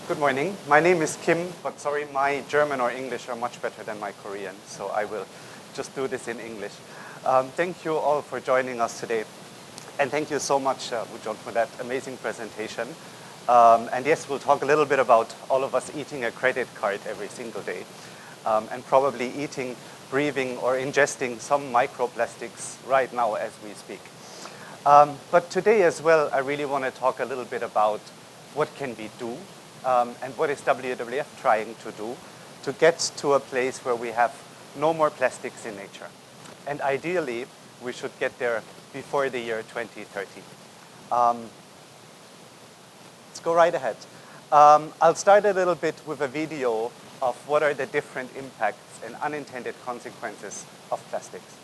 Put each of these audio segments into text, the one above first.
Good morning. My name is Kim, but sorry, my German or English are much better than my Korean, so I will just do this in English. Thank you all for joining us today. And thank you so much, Woo-John, for that amazing presentation. And yes, we'll talk a little bit about all of us eating a credit card every single day, and probably eating, breathing, or ingesting some microplastics right now as we speak. But today as well, I really want to talk a little bit about what can we do, and what is WWF trying to do to get to a place where we have no more plastics in nature. And ideally, we should get there before the year 2030. Let's go right ahead. I'll start a little bit with a video of what are the different impacts and unintended consequences of plastics.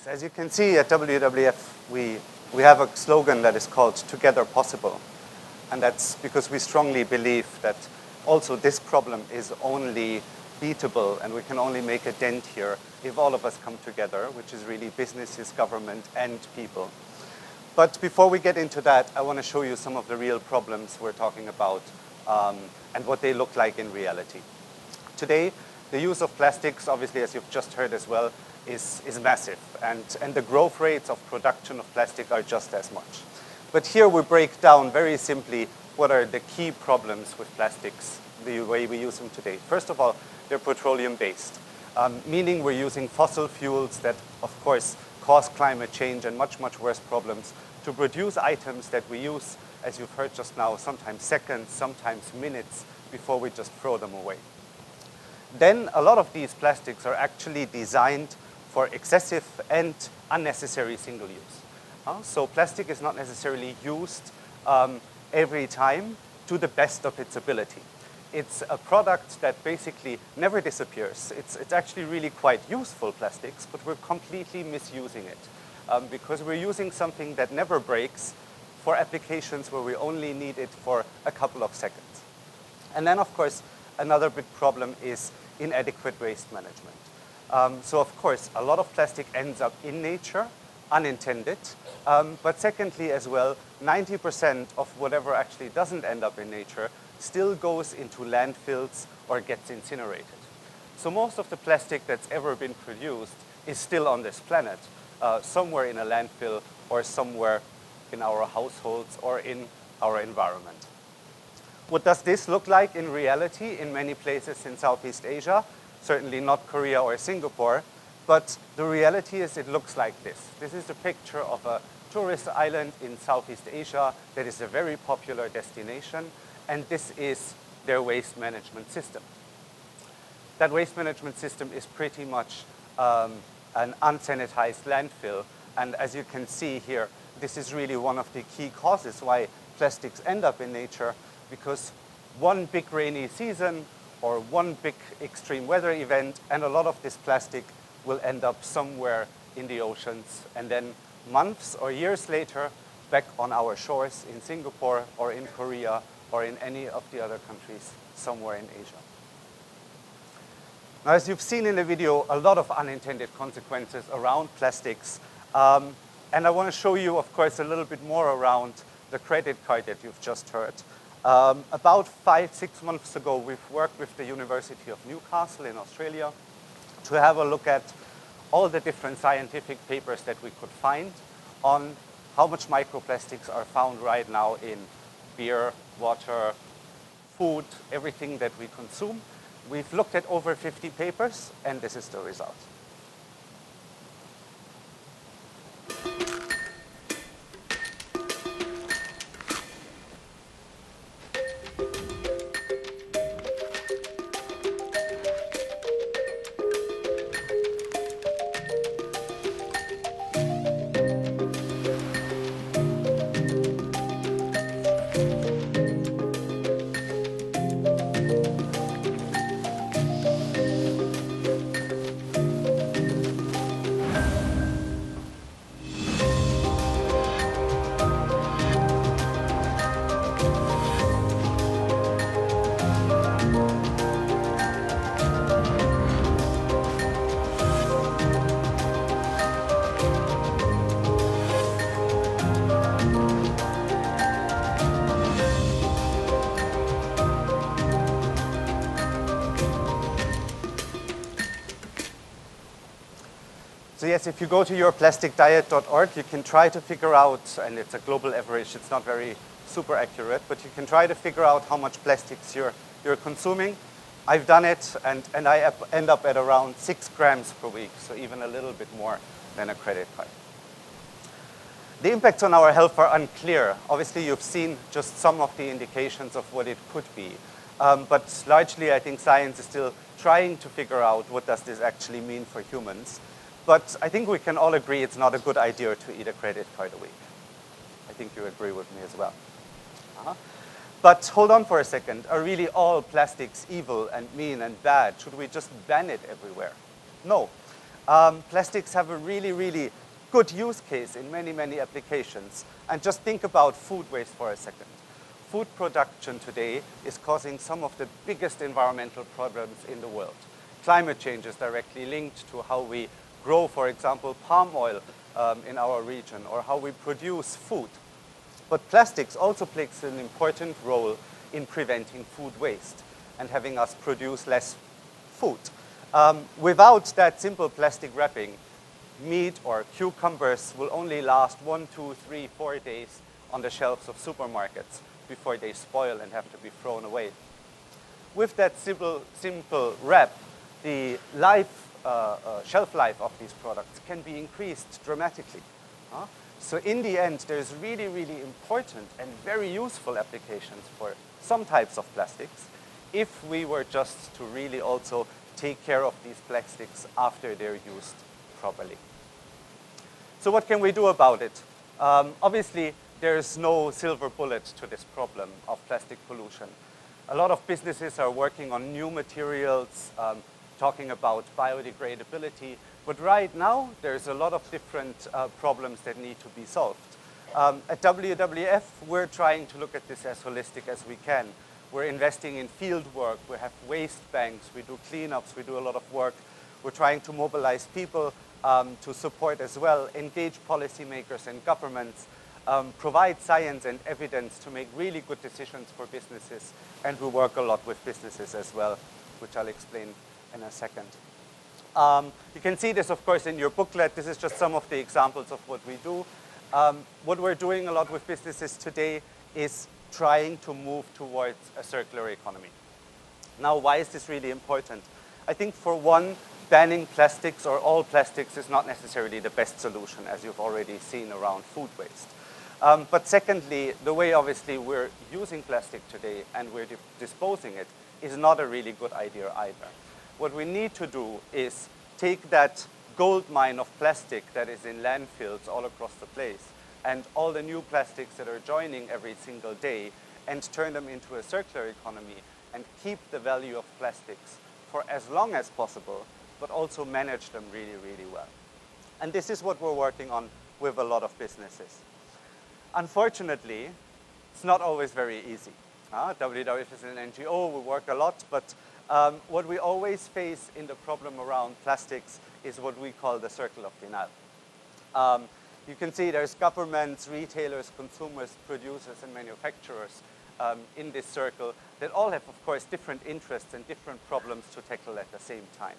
As you can see at WWF, we have a slogan that is called Together Possible. And that's because we strongly believe that also this problem is only beatable and we can only make a dent here if all of us come together, which is really businesses, government, and people. But before we get into that, I want to show you some of the real problems we're talking about and what they look like in reality. Today, the use of plastics, obviously, as you've just heard as well, is massive, and the growth rates of production of plastic are just as much. But here we break down very simply what are the key problems with plastics, the way we use them today. First of all, they're petroleum-based, meaning we're using fossil fuels that, of course, cause climate change and much, much worse problems to produce items that we use, as you've heard just now, sometimes seconds, sometimes minutes before we just throw them away. Then a lot of these plastics are actually designed for excessive and unnecessary single use. So plastic is not necessarily used every time to the best of its ability. It's a product that basically never disappears. It's actually really quite useful plastics, but we're completely misusing it because we're using something that never breaks for applications where we only need it for a couple of seconds. And then, of course, another big problem is inadequate waste management. So, of course, a lot of plastic ends up in nature, unintended. But secondly, as well, 90% of whatever actually doesn't end up in nature still goes into landfills or gets incinerated. So most of the plastic that's ever been produced is still on this planet, somewhere in a landfill or somewhere in our households or in our environment. What does this look like in reality in many places in Southeast Asia? Certainly not Korea or Singapore, but the reality is it looks like this. This is a picture of a tourist island in Southeast Asia that is a very popular destination, and this is their waste management system. That waste management system is pretty much an unsanitized landfill, and as you can see here, this is really one of the key causes why plastics end up in nature, because one big rainy season or one big extreme weather event, and a lot of this plastic will end up somewhere in the oceans, and then months or years later, back on our shores in Singapore or in Korea or in any of the other countries somewhere in Asia. Now, as you've seen in the video, a lot of unintended consequences around plastics. And I want to show you, of course, a little bit more around the credit card that you've just heard. About 5-6 months ago, we've worked with the University of Newcastle in Australia to have a look at all the different scientific papers that we could find on how much microplastics are found right now in beer, water, food, everything that we consume. We've looked at over 50 papers, and this is the result. So yes, if you go to yourplasticdiet.org, you can try to figure out, and it's a global average, it's not very super accurate, but you can try to figure out how much plastics you're consuming. I've done it, and I end up at around 6 grams per week, so even a little bit more than a credit card. The impacts on our health are unclear. Obviously, you've seen just some of the indications of what it could be. But largely, I think science is still trying to figure out what does this actually mean for humans. But I think we can all agree it's not a good idea to eat a credit card a week. I think you agree with me as well. But hold on for a second. Are really all plastics evil and mean and bad? Should we just ban it everywhere? No. Plastics have a really, really good use case in many, many applications. And just think about food waste for a second. Food production today is causing some of the biggest environmental problems in the world. Climate change is directly linked to how we grow, for example, palm oil in our region, or how we produce food. But plastics also plays an important role in preventing food waste and having us produce less food. Without that simple plastic wrapping, meat or cucumbers will only last 1, 2, 3, 4 days on the shelves of supermarkets before they spoil and have to be thrown away. With that simple wrap, the shelf life of these products can be increased dramatically. So in the end, there's really, really important and very useful applications for some types of plastics if we were just to really also take care of these plastics after they're used properly. So what can we do about it? Obviously, there's no silver bullet to this problem of plastic pollution. A lot of businesses are working on new materials, talking about biodegradability, but right now there's a lot of different problems that need to be solved. At WWF, we're trying to look at this as holistic as we can. We're investing in field work, we have waste banks, we do cleanups, we do a lot of work. We're trying to mobilize people to support as well, engage policymakers and governments, provide science and evidence to make really good decisions for businesses, and we work a lot with businesses as well, which I'll explain in a second. You can see this, of course, in your booklet. This is just some of the examples of what we do. What we're doing a lot with businesses today is trying to move towards a circular economy. Now, why is this really important? I think for one, banning plastics or all plastics is not necessarily the best solution, as you've already seen around food waste. But secondly, the way obviously we're using plastic today and we're disposing it is not a really good idea either. What we need to do is take that gold mine of plastic that is in landfills all across the place and all the new plastics that are joining every single day and turn them into a circular economy and keep the value of plastics for as long as possible, but also manage them really, really well. And this is what we're working on with a lot of businesses. Unfortunately, it's not always very easy. WWF is an NGO, we work a lot, but What we always face in the problem around plastics is what we call the circle of denial. You can see there's governments, retailers, consumers, producers, and manufacturers in this circle that all have, of course, different interests and different problems to tackle at the same time.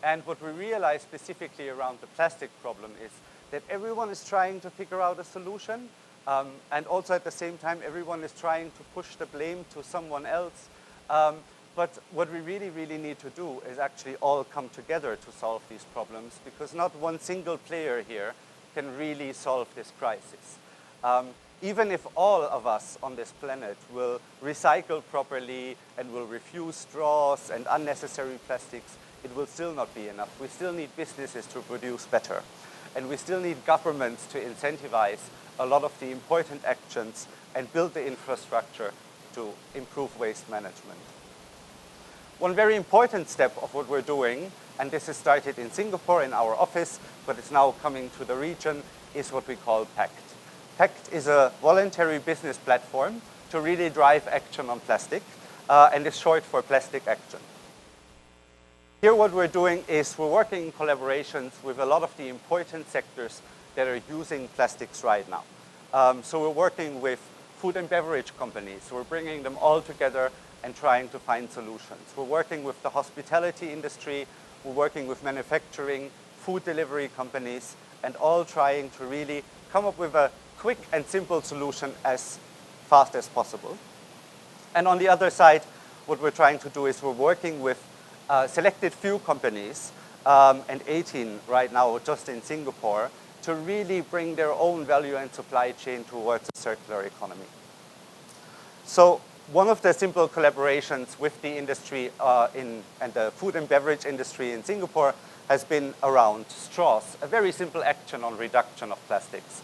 And what we realize specifically around the plastic problem is that everyone is trying to figure out a solution, and also at the same time, everyone is trying to push the blame to someone else. But what we really, really need to do is actually all come together to solve these problems, because not one single player here can really solve this crisis. Even if all of us on this planet will recycle properly and will refuse straws and unnecessary plastics, it will still not be enough. We still need businesses to produce better. And we still need governments to incentivize a lot of the important actions and build the infrastructure to improve waste management. One very important step of what we're doing, and this is started in Singapore in our office, but it's now coming to the region, is what we call PACT. PACT is a voluntary business platform to really drive action on plastic, and is short for Plastic Action. Here what we're doing is we're working in collaborations with a lot of the important sectors that are using plastics right now. So we're working with food and beverage companies. We're bringing them all together and trying to find solutions. We're working with the hospitality industry, we're working with manufacturing, food delivery companies, and all trying to really come up with a quick and simple solution as fast as possible. And on the other side, what we're trying to do is we're working with selected few companies, and 18 right now just in Singapore, to really bring their own value and supply chain towards a circular economy. So one of the simple collaborations with the industry and the food and beverage industry in Singapore has been around straws. A very simple action on reduction of plastics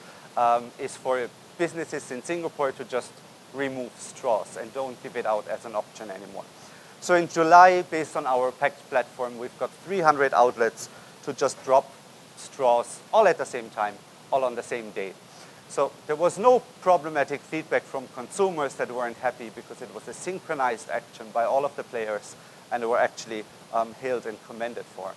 is for businesses in Singapore to just remove straws and don't give it out as an option anymore. So in July, based on our PACT platform, we've got 300 outlets to just drop straws all at the same time, all on the same day. So there was no problematic feedback from consumers that weren't happy, because it was a synchronized action by all of the players, and they were actually hailed and commended for.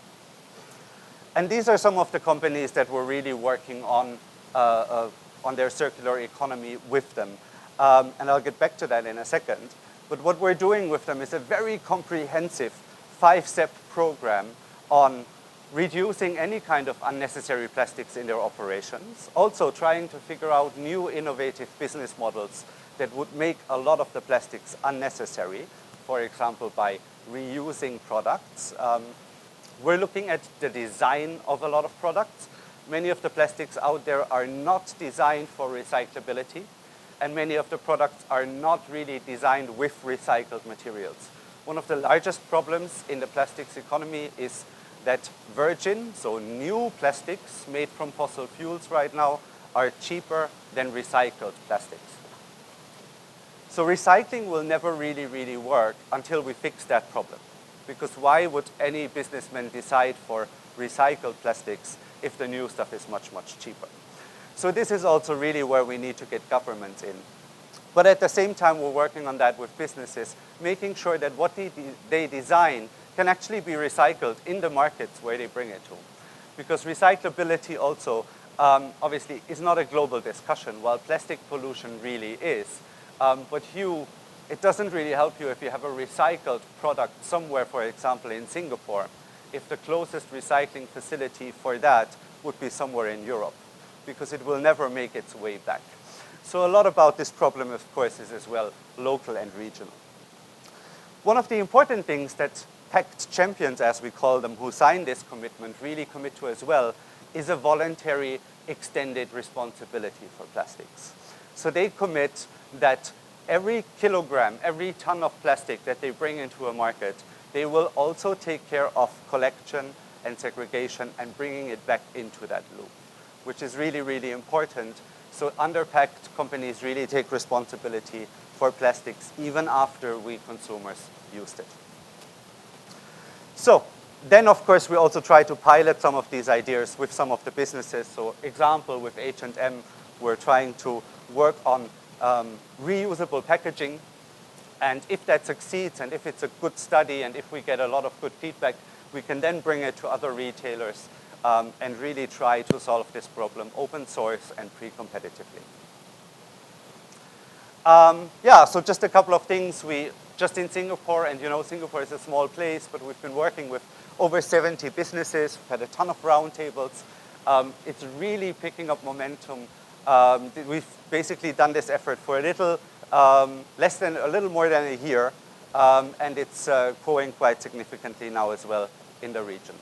And these are some of the companies that were really working on their circular economy with them. And I'll get back to that in a second. But what we're doing with them is a very comprehensive 5-step program on reducing any kind of unnecessary plastics in their operations, also trying to figure out new innovative business models that would make a lot of the plastics unnecessary, for example, by reusing products. We're looking at the design of a lot of products. Many of the plastics out there are not designed for recyclability, and many of the products are not really designed with recycled materials. One of the largest problems in the plastics economy is that virgin, so new plastics made from fossil fuels right now, are cheaper than recycled plastics. So recycling will never really work until we fix that problem. Because why would any businessman decide for recycled plastics if the new stuff is much cheaper? So this is also really where we need to get governments in. But at the same time, we're working on that with businesses, making sure that what they design can actually be recycled in the markets where they bring it to. Because recyclability also, obviously, is not a global discussion, while plastic pollution really is. But it doesn't really help you if you have a recycled product somewhere, for example, in Singapore, if the closest recycling facility for that would be somewhere in Europe, because it will never make its way back. So a lot about this problem, of course, is as well local and regional. One of the important things that PACT champions, as we call them, who sign this commitment, really commit to as well, is a voluntary extended responsibility for plastics. So they commit that every kilogram, every ton of plastic that they bring into a market, they will also take care of collection and segregation and bringing it back into that loop, which is really important. So under PACT, companies really take responsibility for plastics even after we consumers used it. So then, of course, we also try to pilot some of these ideas with some of the businesses. So example, with H&M, we're trying to work on reusable packaging. And if that succeeds, and if it's a good study, and if we get a lot of good feedback, we can then bring it to other retailers and really try to solve this problem open source and pre-competitively. Yeah, so just a couple of things. We just in Singapore, and you know Singapore is a small place, but we've been working with over 70 businesses. We've had a ton of roundtables. It's really picking up momentum. We've basically done this effort for a little more than a year, and it's growing quite significantly now as well in the region.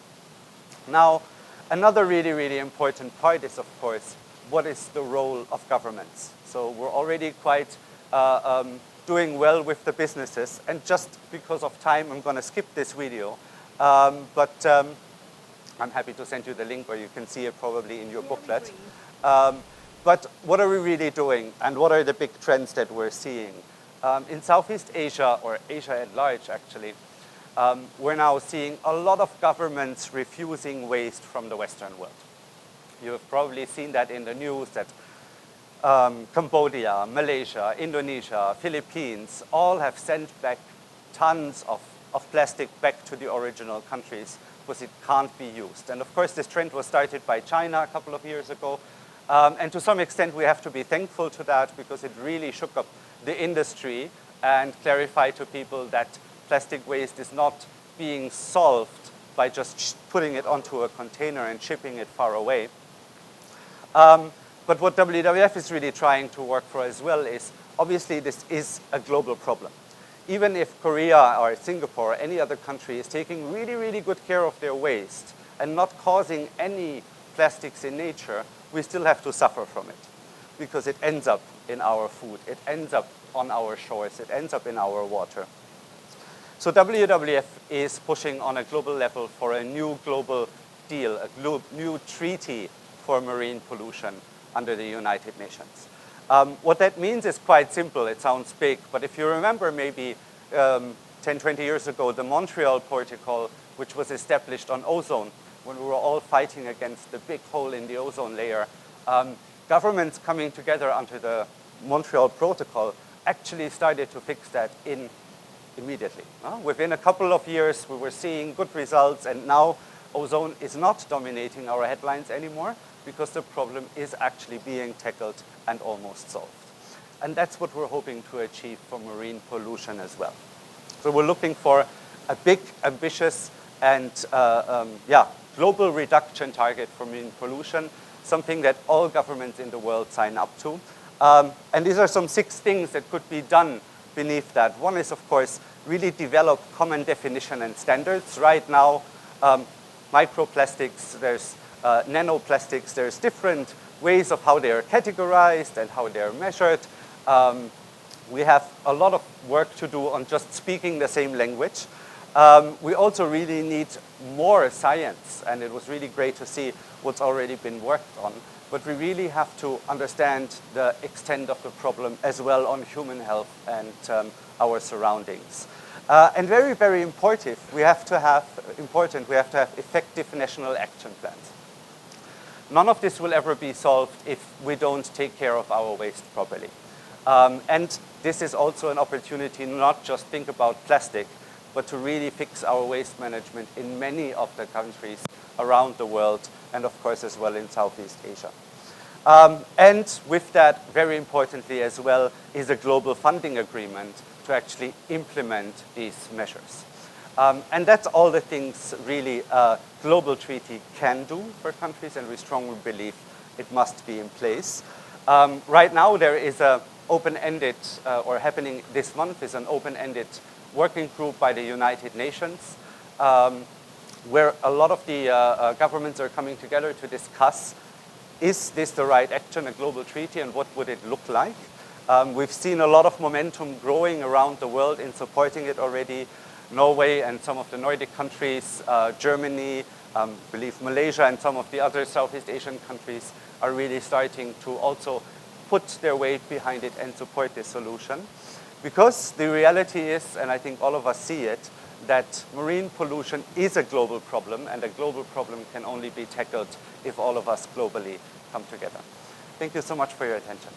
Now, another really, really important part is, of course, what is the role of governments? So we're already quite doing well with the businesses, and just because of time, I'm going to skip this video, but I'm happy to send you the link where you can see it probably in your booklet. But what are we really doing, and what are the big trends that we're seeing? In Southeast Asia, or Asia at large actually, we're now seeing a lot of governments refusing waste from the Western world. You have probably seen that in the news that Cambodia, Malaysia, Indonesia, Philippines, all have sent back tons of plastic back to the original countries because it can't be used. And of course, this trend was started by China a couple of years ago. And to some extent, we have to be thankful to that because it really shook up the industry and clarified to people that plastic waste is not being solved by just putting it onto a container and shipping it far away. But what WWF is really trying to work for as well is, obviously, this is a global problem. Even if Korea or Singapore or any other country is taking really, really good care of their waste and not causing any plastics in nature, we still have to suffer from it because it ends up in our food, it ends up on our shores, it ends up in our water. So WWF is pushing on a global level for a new global deal, a new treaty for marine pollution under the United Nations. What that means is quite simple. It sounds big, but if you remember maybe 10, 20 years ago, the Montreal Protocol, which was established on ozone, when we were all fighting against the big hole in the ozone layer, governments coming together under the Montreal Protocol actually started to fix that immediately. Within a couple of years, we were seeing good results, and now ozone is not dominating our headlines anymore because the problem is actually being tackled and almost solved. And that's what we're hoping to achieve for marine pollution as well. So we're looking for a big, ambitious, and global reduction target for marine pollution, something that all governments in the world sign up to. And these are some 6 things that could be done beneath that. One is, of course, really develop common definition and standards. Right now, microplastics, there's nanoplastics, there's different ways of how they are categorized and how they're measured. We have a lot of work to do on just speaking the same language. We also really need more science, and it was really great to see what's already been worked on. But we really have to understand the extent of the problem as well on human health and our surroundings. And very, very important, we have to have effective national action plans. None of this will ever be solved if we don't take care of our waste properly. And this is also an opportunity not just think about plastic, but to really fix our waste management in many of the countries around the world, and of course as well in Southeast Asia. And with that, very importantly as well, is a global funding agreement to actually implement these measures. And that's all the things really a global treaty can do for countries, and we strongly believe it must be in place. Right now there is a open-ended, or happening this month, is an open-ended working group by the United Nations, where a lot of the governments are coming together to discuss, is this the right action, a global treaty, and what would it look like? We've seen a lot of momentum growing around the world in supporting it already. Norway and some of the Nordic countries, Germany, I believe Malaysia and some of the other Southeast Asian countries are really starting to also put their weight behind it and support this solution. Because the reality is, and I think all of us see it, that marine pollution is a global problem, and a global problem can only be tackled if all of us globally come together. Thank you so much for your attention.